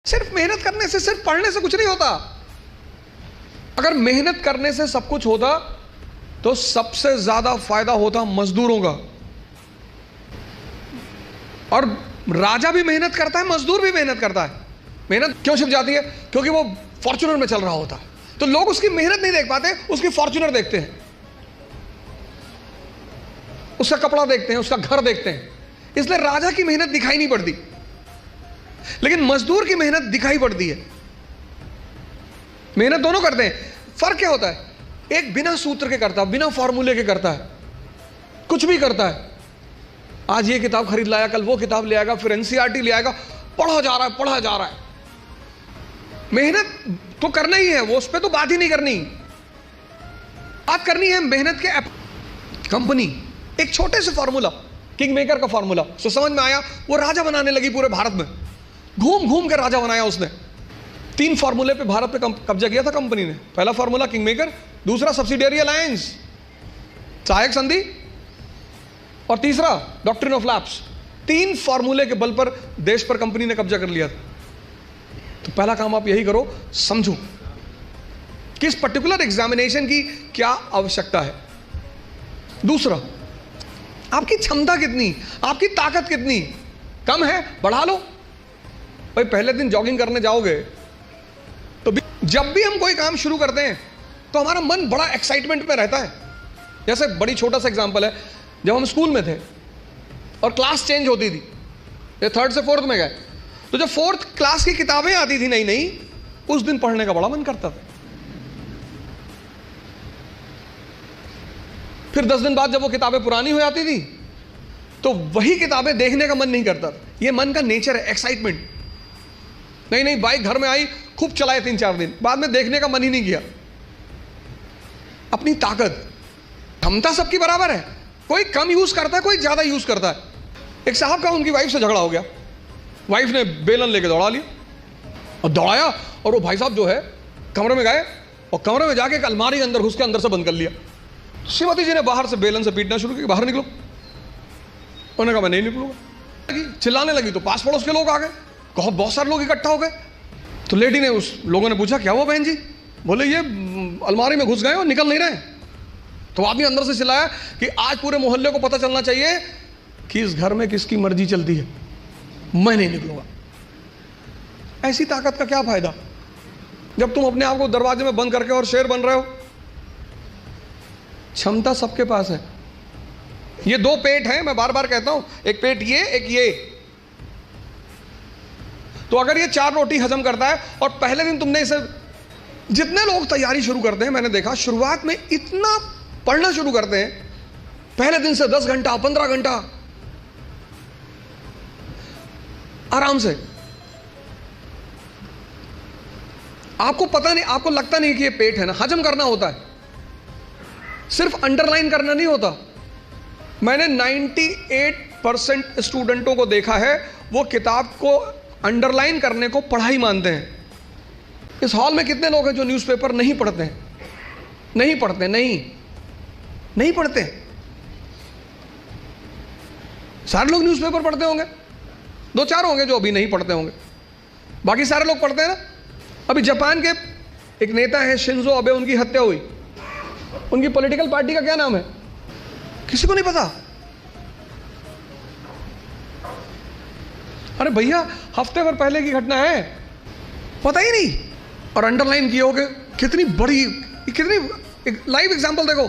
सिर्फ मेहनत करने से, सिर्फ पढ़ने से कुछ नहीं होता। अगर मेहनत करने से सब कुछ होता तो सबसे ज्यादा फायदा होता मजदूरों का। और राजा भी मेहनत करता है, मजदूर भी मेहनत करता है। मेहनत क्यों छिप जाती है? क्योंकि वो फॉर्च्यूनर में चल रहा होता है, तो लोग उसकी मेहनत नहीं देख पाते, उसकी फॉर्च्यूनर देखते हैं, उसका कपड़ा देखते हैं, उसका घर देखते हैं। इसलिए राजा की मेहनत दिखाई नहीं पड़ती, लेकिन मजदूर की मेहनत दिखाई पड़ती है। मेहनत दोनों करते हैं। फर्क क्या होता है? एक बिना सूत्र के करता है, बिना फॉर्मूले के करता है, कुछ भी करता है। आज ये किताब खरीद लाया, कल वो किताब ले आएगा, फिर एनसीईआरटी ले आएगा, पढ़ा जा रहा है, पढ़ा जा रहा है। मेहनत तो करना ही है, वो उस पर तो बात ही नहीं करनी। बात करनी है मेहनत के कंपनी। एक छोटे से फॉर्मूला, किंग मेकर का फॉर्मूला, तो समझ में आया। वो राजा बनाने लगी पूरे भारत में, घूम घूम कर राजा बनाया उसने। 3 फॉर्मूले पे भारत पे कब्जा किया था कंपनी ने। पहला फॉर्मूला किंग मेकर, दूसरा सब्सिडियरी अलायंस, सहायक संधि, और तीसरा डॉक्ट्रिन ऑफ लैप्स। 3 फॉर्मूले के बल पर देश पर कंपनी ने कब्जा कर लिया था। तो पहला काम आप यही करो, समझो किस पर्टिकुलर एग्जामिनेशन की क्या आवश्यकता है। दूसरा, आपकी क्षमता कितनी, आपकी ताकत कितनी, कम है बढ़ा लो। भाई पहले दिन जॉगिंग करने जाओगे तो जब भी हम कोई काम शुरू करते हैं तो हमारा मन बड़ा एक्साइटमेंट में रहता है। जैसे बड़ी छोटा सा एग्जांपल है, जब हम स्कूल में थे और क्लास चेंज होती थी, ये 3rd से 4th में गए, तो जब 4th क्लास की किताबें आती थी नई नई, उस दिन पढ़ने का बड़ा मन करता था। फिर 10 दिन बाद जब वो किताबें पुरानी हो जाती थी तो वही किताबें देखने का मन नहीं करता। ये मन का नेचर है, एक्साइटमेंट। नहीं बाइक घर में आई, खूब चलाए 3-4 दिन, बाद में देखने का मन ही नहीं किया। अपनी ताकत, क्षमता सबकी बराबर है, कोई कम यूज करता है, कोई ज्यादा यूज करता है। एक साहब का उनकी वाइफ से झगड़ा हो गया, वाइफ ने बेलन लेके दौड़ा लिया और दौड़ाया, और वो भाई साहब जो है कमरे में गए और कमरे में जाके एक अलमारी के अंदर घुस के अंदर से बंद कर लिया। श्रीमती जी ने बाहर से बेलन से पीटना शुरू किया, बाहर निकलो। उन्होंने कहा मैं नहीं निकलूंगा। चिल्लाने लगी तो पास पड़ोस के लोग आ गए, कहो बहुत सारे लोग इकट्ठा हो गए। तो लेडी ने, उस लोगों ने पूछा क्या हुआ बहन जी? बोले ये अलमारी में घुस गए और निकल नहीं रहे। तो आदमी अंदर से चिल्लाया कि आज पूरे मोहल्ले को पता चलना चाहिए कि इस घर में किसकी मर्जी चलती है, मैं नहीं निकलूंगा। ऐसी ताकत का क्या फायदा जब तुम अपने आप को दरवाजे में बंद करके और शेर बन रहे हो। क्षमता सबके पास है। ये 2 पेट हैं, मैं बार बार कहता हूं, एक पेट ये, एक ये। तो अगर ये 4 रोटी हजम करता है और पहले दिन तुमने इसे, जितने लोग तैयारी शुरू करते हैं, मैंने देखा शुरुआत में इतना पढ़ना शुरू करते हैं, पहले दिन से 10 घंटा 15 घंटा आराम से। आपको पता नहीं, आपको लगता नहीं कि ये पेट है ना, हजम करना होता है, सिर्फ अंडरलाइन करना नहीं होता। मैंने 98% स्टूडेंटों को देखा है, वो किताब को अंडरलाइन करने को पढ़ाई मानते हैं। इस हॉल में कितने लोग हैं जो न्यूज़पेपर नहीं पढ़ते हैं? नहीं पढ़ते, नहीं पढ़ते। सारे लोग न्यूज़पेपर पढ़ते होंगे, 2-4 होंगे जो अभी नहीं पढ़ते होंगे, बाकी सारे लोग पढ़ते हैं ना। अभी जापान के एक नेता है शिंजो अबे, उनकी हत्या हुई। उनकी पॉलिटिकल पार्टी का क्या नाम है? किसी को नहीं पता। अरे भैया हफ्ते भर पहले की घटना है, पता ही नहीं। और अंडरलाइन किए होगे, कितनी बड़ी, कितनी, एक लाइव एग्जांपल देखो।